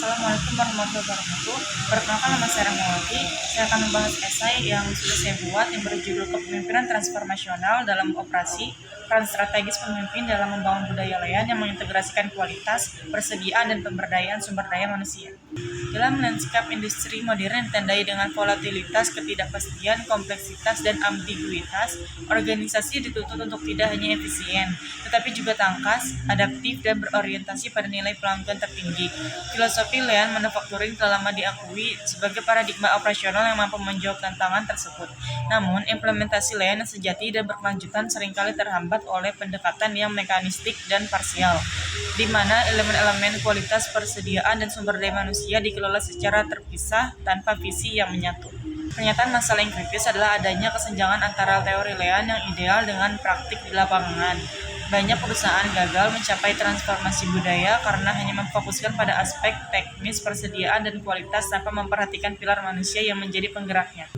Assalamualaikum warahmatullahi wabarakatuh. Perkenalkan, nama saya Rahmawati. Saya akan membahas esai yang sudah saya buat yang berjudul Kepemimpinan Transformasional dalam Operasi, Peran Strategis Pemimpin dalam Membangun Budaya Layan yang mengintegrasikan kualitas, persediaan, dan pemberdayaan sumber daya manusia. Dalam lanskap industri modern ditandai dengan volatilitas, ketidakpastian, kompleksitas, dan ambiguitas, organisasi dituntut untuk tidak hanya efisien, tetapi juga tangkas, adaptif, dan berorientasi pada nilai pelanggan tertinggi. Filosofi Lean Manufacturing telah lama diakui sebagai paradigma operasional yang mampu menjawab tantangan tersebut. Namun, implementasi Lean yang sejati dan berkelanjutan seringkali terhambat oleh pendekatan yang mekanistik dan parsial, di mana elemen-elemen kualitas, persediaan, dan sumber daya manusia dikelola secara terpisah tanpa visi yang menyatu. Pernyataan masalah yang kritis adalah adanya kesenjangan antara teori Lean yang ideal dengan praktik di lapangan. Banyak perusahaan gagal mencapai transformasi budaya karena hanya memfokuskan pada aspek teknis, persediaan, dan kualitas tanpa memperhatikan pilar manusia yang menjadi penggeraknya.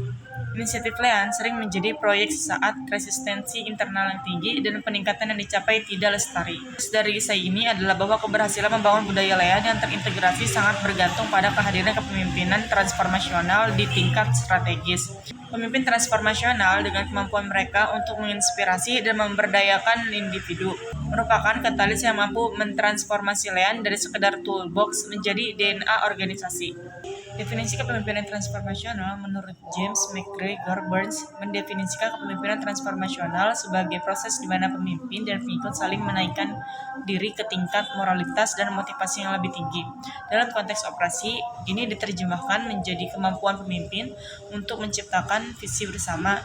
Inisiatif Lean sering menjadi proyek sesaat, resistensi internal yang tinggi, dan peningkatan yang dicapai tidak lestari. Dari kisah ini adalah bahwa keberhasilan membangun budaya Lean yang terintegrasi sangat bergantung pada kehadiran kepemimpinan transformasional di tingkat strategis. Pemimpin transformasional dengan kemampuan mereka untuk menginspirasi dan memberdayakan individu merupakan katalis yang mampu mentransformasi Lean dari sekedar toolbox menjadi DNA organisasi. Definisi kepemimpinan transformasional menurut James McGregor Burns mendefinisikan kepemimpinan transformasional sebagai proses di mana pemimpin dan pengikut saling menaikkan diri ke tingkat moralitas dan motivasi yang lebih tinggi. Dalam konteks operasi, ini diterjemahkan menjadi kemampuan pemimpin untuk menciptakan visi bersama,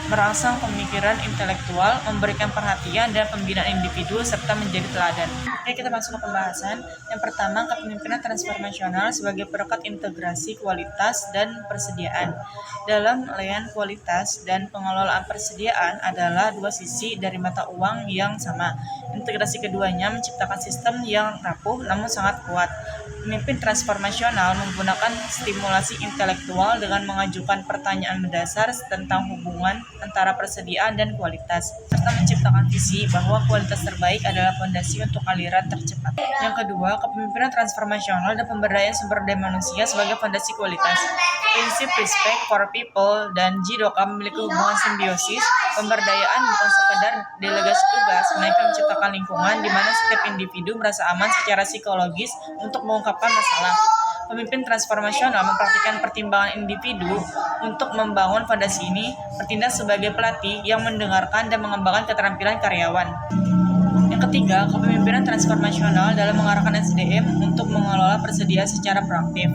merangsang pemikiran intelektual, memberikan perhatian dan pembinaan individu, serta menjadi teladan. Oke, kita masuk ke pembahasan. Yang pertama, kepemimpinan transformasional sebagai perekat integrasi kualitas dan persediaan. Dalam Lean, kualitas dan pengelolaan persediaan adalah dua sisi dari mata uang yang sama. Integrasi keduanya menciptakan sistem yang rapuh namun sangat kuat. Pemimpin transformasional menggunakan stimulasi intelektual dengan mengajukan pertanyaan mendasar tentang hubungan antara persediaan dan kualitas, serta menciptakan visi bahwa kualitas terbaik adalah fondasi untuk aliran tercepat. Yang kedua, kepemimpinan transformasional dan pemberdayaan sumber daya manusia sebagai fondasi kualitas. Prinsip respect for people dan Jidoka memiliki hubungan simbiosis. Pemberdayaan bukan sekedar delegasi tugas, melainkan menciptakan lingkungan di mana setiap individu merasa aman secara psikologis untuk mengungkapkan masalah. Pemimpin transformasional mempraktikkan pertimbangan individu untuk membangun fondasi ini, bertindak sebagai pelatih yang mendengarkan dan mengembangkan keterampilan karyawan. Yang ketiga, kepemimpinan transformasional dalam mengarahkan SDM untuk mengelola persediaan secara proaktif.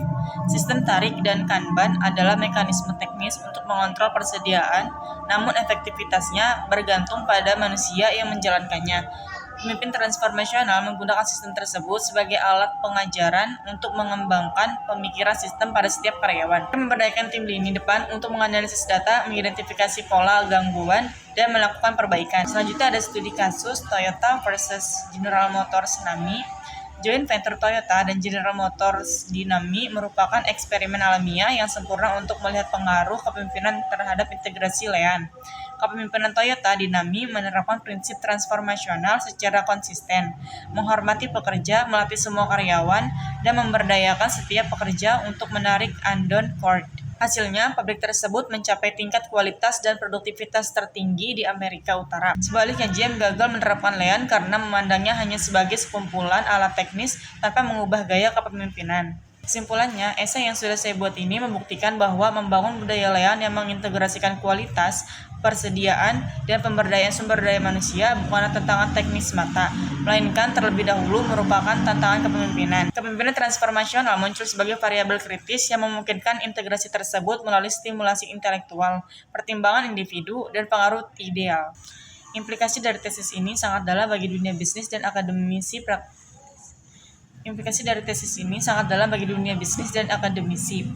Sistem tarik dan Kanban adalah mekanisme teknis untuk mengontrol persediaan, namun efektivitasnya bergantung pada manusia yang menjalankannya. Pemimpin transformasional menggunakan sistem tersebut sebagai alat pengajaran untuk mengembangkan pemikiran sistem pada setiap karyawan. Memberdayakan tim lini depan untuk menganalisis data, mengidentifikasi pola gangguan, dan melakukan perbaikan. Selanjutnya ada studi kasus Toyota versus General Motors Nami. Joint venture Toyota dan General Motors Dinami merupakan eksperimen alamiah yang sempurna untuk melihat pengaruh kepemimpinan terhadap integrasi Lean. Kepemimpinan Toyota Dinami menerapkan prinsip transformasional secara konsisten, menghormati pekerja, melatih semua karyawan, dan memberdayakan setiap pekerja untuk menarik Andon Ford. Hasilnya, pabrik tersebut mencapai tingkat kualitas dan produktivitas tertinggi di Amerika Utara. Sebaliknya, GM gagal menerapkan Lean karena memandangnya hanya sebagai sekumpulan alat teknis tanpa mengubah gaya kepemimpinan. Kesimpulannya, esai yang sudah saya buat ini membuktikan bahwa membangun budaya Lean yang mengintegrasikan kualitas, persediaan, dan pemberdayaan sumber daya manusia bukanlah tantangan teknis semata, melainkan terlebih dahulu merupakan tantangan kepemimpinan. Kepemimpinan transformasional muncul sebagai variabel kritis yang memungkinkan integrasi tersebut melalui stimulasi intelektual, pertimbangan individu, dan pengaruh ideal. Implikasi dari tesis ini sangat dalam bagi dunia bisnis dan akademisi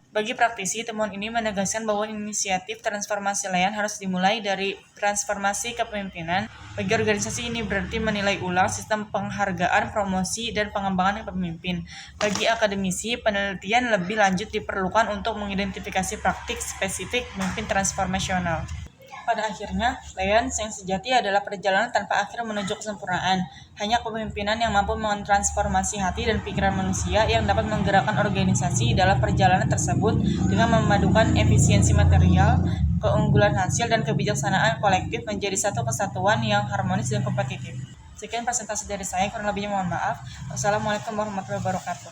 Bagi praktisi, temuan ini menegaskan bahwa inisiatif transformasi Lean harus dimulai dari transformasi kepemimpinan. Bagi organisasi ini berarti menilai ulang sistem penghargaan, promosi, dan pengembangan pemimpin. Bagi akademisi, penelitian lebih lanjut diperlukan untuk mengidentifikasi praktik spesifik pemimpin transformasional. pada akhirnya, Lions yang sejati adalah perjalanan tanpa akhir menuju kesempurnaan. Hanya kepemimpinan yang mampu mentransformasi hati dan pikiran manusia yang dapat menggerakkan organisasi dalam perjalanan tersebut dengan memadukan efisiensi material, keunggulan hasil, dan kebijaksanaan kolektif menjadi satu kesatuan yang harmonis dan kompetitif. Sekian presentasi dari saya, kurang lebihnya mohon maaf. Wassalamualaikum warahmatullahi wabarakatuh.